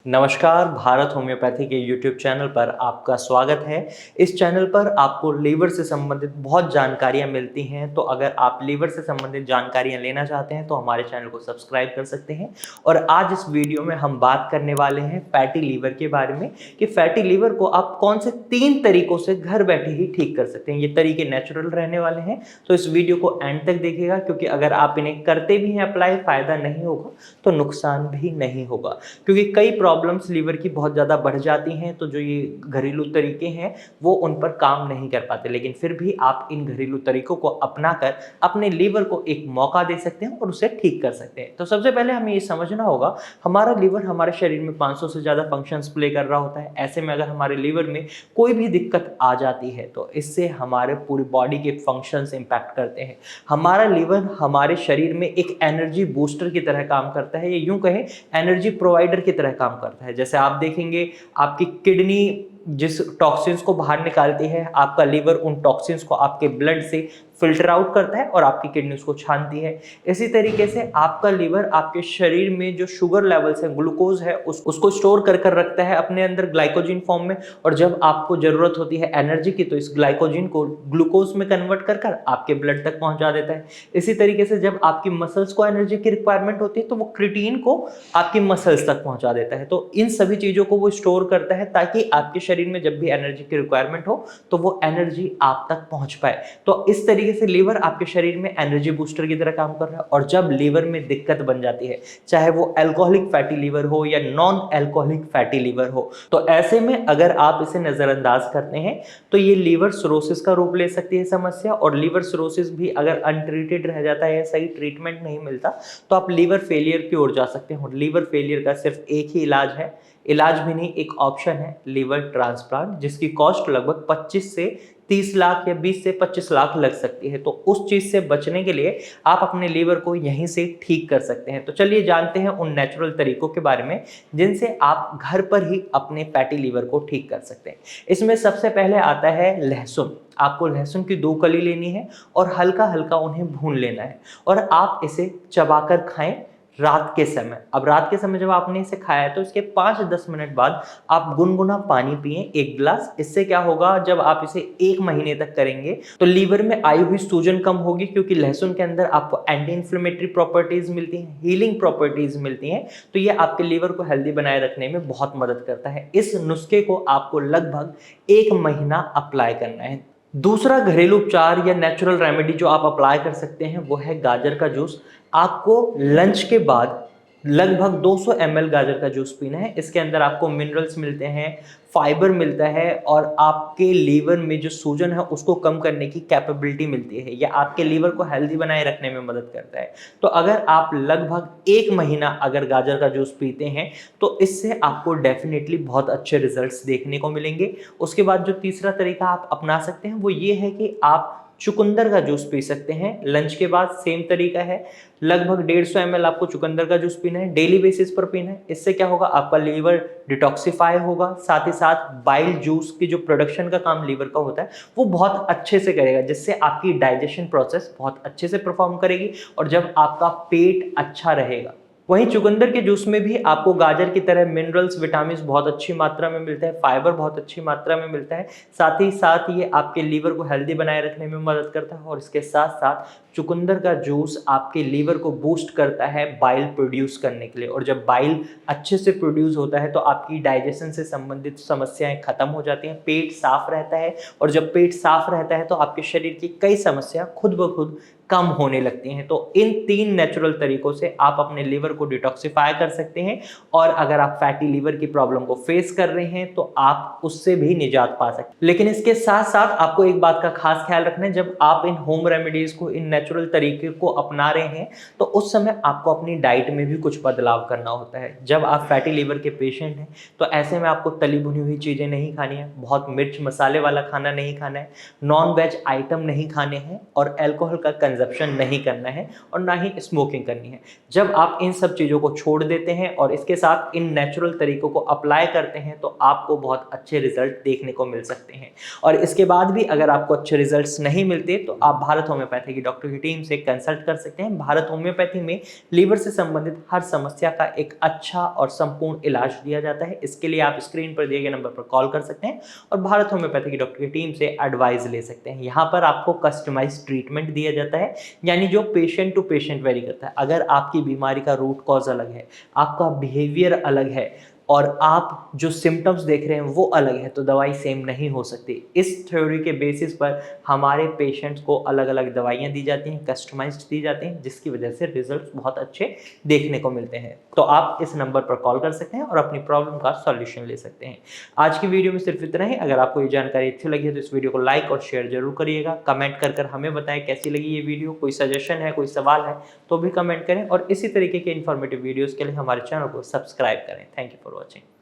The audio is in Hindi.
नमस्कार, भारत होम्योपैथी के यूट्यूब चैनल पर आपका स्वागत है। इस चैनल पर आपको लीवर से संबंधित बहुत जानकारियाँ मिलती हैं, तो अगर आप लीवर से संबंधित जानकारियाँ लेना चाहते हैं तो हमारे चैनल को सब्सक्राइब कर सकते हैं। और आज इस वीडियो में हम बात करने वाले हैं फैटी लीवर के बारे में कि फैटी लीवर को आप कौन से 3 तरीकों से घर बैठे ही ठीक कर सकते हैं। ये तरीके नेचुरल रहने वाले हैं, तो इस वीडियो को एंड तक देखिएगा, क्योंकि अगर आप इन्हें करते भी हैं अप्लाई, फ़ायदा नहीं होगा तो नुकसान भी नहीं होगा। क्योंकि कई प्रॉब्लम्स लीवर की बहुत ज़्यादा बढ़ जाती हैं, तो जो ये घरेलू तरीके हैं वो उन पर काम नहीं कर पाते, लेकिन फिर भी आप इन घरेलू तरीकों को अपनाकर अपने लीवर को एक मौका दे सकते हैं और उसे ठीक कर सकते हैं। तो सबसे पहले हमें ये समझना होगा, हमारा लीवर हमारे शरीर में 500 से ज़्यादा फंक्शंस प्ले कर रहा होता है। ऐसे में अगर हमारे लीवर में कोई भी दिक्कत आ जाती है तो इससे हमारे पूरी बॉडी के फंक्शंस इंपैक्ट करते हैं। हमारा लीवर हमारे शरीर में एक एनर्जी बूस्टर की तरह काम करता है, ये यूं कहें एनर्जी प्रोवाइडर की तरह काम करता है। जैसे आप देखेंगे, आपकी किडनी जिस टॉक्सिन्स को बाहर निकालती है, आपका लीवर उन टॉक्सिन्स को आपके ब्लड से फिल्टर आउट करता है और आपकी किडनी उसको छानती है। इसी तरीके से आपका लीवर आपके शरीर में जो शुगर लेवल्स है, ग्लूकोज है, उसको स्टोर कर रखता है अपने अंदर ग्लाइकोजन फॉर्म में, और जब आपको जरूरत होती है एनर्जी की तो इस ग्लाइकोजन को ग्लूकोज में कन्वर्ट कर आपके ब्लड तक पहुंचा देता है। इसी तरीके से जब आपकी मसल्स को एनर्जी की रिक्वायरमेंट होती है तो वो क्रिएटिन को आपकी मसल्स तक पहुंचा देता है। तो इन सभी चीजों को वो स्टोर करता है ताकि आपके शरीर में जब भी एनर्जी की रिक्वायरमेंट हो तो वो एनर्जी आप तक पहुंच पाए। तो इस तरीके से लीवर आपके शरीर में एनर्जी बूस्टर की तरह काम कर रहा है। और जब लीवर में दिक्कत बन जाती है, चाहे वो अल्कोहलिक फैटी लीवर हो या नॉन अल्कोहलिक फैटी लीवर हो, तो ऐसे में अगर आप इसे नजरअंदाज करते हैं तो ये लीवर सिरोसिस का रूप ले सकती है समस्या। और लीवर सिरोसिस भी अगर अनट्रीटेड रह जाता है या सही ट्रीटमेंट नहीं मिलता तो आप लीवर फेलियर की ओर जा सकते हैं। और लीवर फेलियर का सिर्फ एक ही इलाज है, इलाज भी नहीं, एक ऑप्शन है, लीवर ट्रांसप्लांट, जिसकी कॉस्ट लगभग 25 से 30 लाख या 20 से 25 लाख लग सकती है। तो उस चीज से बचने के लिए आप अपने लीवर को यहीं से ठीक कर सकते हैं। तो चलिए जानते हैं उन नेचुरल तरीकों के बारे में जिनसे आप घर पर ही अपने फैटी लीवर को ठीक कर सकते हैं। इसमें सबसे पहले आता है लहसुन। आपको लहसुन की 2 कली लेनी है और हल्का हल्का उन्हें भून लेना है, और आप इसे चबाकर खाएं रात के समय। अब रात के समय जब आपने इसे खाया है तो इसके 5-10 मिनट बाद आप गुनगुना पानी पिएं 1 गिलास। इससे क्या होगा, जब आप इसे 1 महीने तक करेंगे तो लीवर में आई हुई सूजन कम होगी, क्योंकि लहसुन के अंदर आपको एंटी इंफ्लेमेटरी प्रॉपर्टीज मिलती हैं, हीलिंग प्रॉपर्टीज मिलती हैं। तो ये आपके लीवर को हेल्दी बनाए रखने में बहुत मदद करता है। इस नुस्खे को आपको लगभग 1 महीना अप्लाई करना है। दूसरा घरेलू उपचार या नेचुरल रेमेडी जो आप अप्लाई कर सकते हैं वो है गाजर का जूस। आपको लंच के बाद लगभग 200 ml गाजर का जूस पीना है। इसके अंदर आपको मिनरल्स मिलते हैं, फाइबर मिलता है, और आपके लीवर में जो सूजन है उसको कम करने की कैपेबिलिटी मिलती है। यह आपके लीवर को हेल्दी बनाए रखने में मदद करता है। तो अगर आप लगभग 1 महीना अगर गाजर का जूस पीते हैं तो इससे आपको डेफिनेटली बहुत अच्छे रिजल्ट्स देखने को मिलेंगे। उसके बाद जो तीसरा तरीका आप अपना सकते हैं वो ये है कि आप चुकंदर का जूस पी सकते हैं लंच के बाद। सेम तरीका है, लगभग 150 ml आपको चुकंदर का जूस पीना है, डेली बेसिस पर पीना है। इससे क्या होगा, आपका लीवर डिटॉक्सिफाई होगा, साथ ही साथ बाइल जूस की जो प्रोडक्शन का काम लीवर का होता है वो बहुत अच्छे से करेगा, जिससे आपकी डाइजेशन प्रोसेस बहुत अच्छे से परफॉर्म करेगी और जब आपका पेट अच्छा रहेगा। वहीं चुकंदर के जूस में भी आपको गाजर की तरह मिनरल्स, विटामिन बहुत अच्छी मात्रा में मिलते हैं, फाइबर बहुत अच्छी मात्रा में मिलता है। साथ ही साथ ये आपके लीवर को हेल्दी बनाए रखने में मदद करता है। और इसके साथ साथ चुकंदर का जूस आपके लीवर को बूस्ट करता है बाइल प्रोड्यूस करने के लिए, और जब बाइल अच्छे से प्रोड्यूस होता है तो आपकी डाइजेशन से संबंधित समस्याएं खत्म हो जाती हैं, पेट साफ रहता है, और जब पेट साफ रहता है तो आपके शरीर की कई समस्या खुद ब खुद कम होने लगती हैं। तो इन 3 नेचुरल तरीकों से आप अपने लीवर को डिटॉक्सिफाई कर सकते हैं, और अगर आप फैटी लीवर की प्रॉब्लम को फेस कर रहे हैं तो आप उससे भी निजात पा सकते हैं। लेकिन इसके साथ साथ आपको एक बात का खास ख्याल रखना है, जब आप इन होम रेमेडीज को, इन नेचुरल तरीके को अपना रहे हैं तो उस समय आपको अपनी डाइट में भी कुछ बदलाव करना होता है। जब आप फैटी लीवर के पेशेंट हैं तो ऐसे में आपको तली भुनी हुई चीज़ें नहीं खानी है, बहुत मिर्च मसाले वाला खाना नहीं खाना है, नॉन वेज आइटम नहीं खाने हैं, और अल्कोहल का कंजप्शन नहीं करना है और ना ही स्मोकिंग करनी है। जब आप इन सब चीज़ों को छोड़ देते हैं और इसके साथ इन नेचुरल तरीकों को अप्लाई करते हैं तो आपको बहुत अच्छे रिजल्ट देखने को मिल सकते हैं। और इसके बाद भी अगर आपको अच्छे रिजल्ट्स नहीं मिलते तो आप भारत होम्योपैथी की डॉक्टर की टीम से कंसल्ट कर सकते हैं। भारत होम्योपैथी में लीवर से संबंधित हर समस्या का एक अच्छा और संपूर्ण इलाज दिया जाता है। इसके लिए आप स्क्रीन पर दिए गए नंबर पर कॉल कर सकते हैं और भारत होम्योपैथी की डॉक्टर की टीम से एडवाइस ले सकते हैं। यहाँ पर आपको कस्टमाइज्ड ट्रीटमेंट दिया जाता है, यानी जो पेशेंट टू पेशेंट वेरी करता है। अगर आपकी बीमारी का रूट कॉज अलग है, आपका बिहेवियर अलग है और आप जो सिम्टम्स देख रहे हैं वो अलग है, तो दवाई सेम नहीं हो सकती। इस थ्योरी के बेसिस पर हमारे पेशेंट्स को अलग अलग दवाइयाँ दी जाती हैं, कस्टमाइज्ड दी जाती हैं, जिसकी वजह से रिजल्ट्स बहुत अच्छे देखने को मिलते हैं। तो आप इस नंबर पर कॉल कर सकते हैं और अपनी प्रॉब्लम का सॉल्यूशन ले सकते हैं। आज की वीडियो में सिर्फ इतना ही। अगर आपको ये जानकारी अच्छी लगी है तो इस वीडियो को लाइक और शेयर जरूर करिएगा। कमेंट कर हमें बताएं कैसी लगी ये वीडियो। कोई सजेशन है, कोई सवाल है तो भी कमेंट करें और इसी तरीके के इन्फॉर्मेटिव वीडियोज़ के लिए हमारे चैनल को सब्सक्राइब करें। Thank you for watching.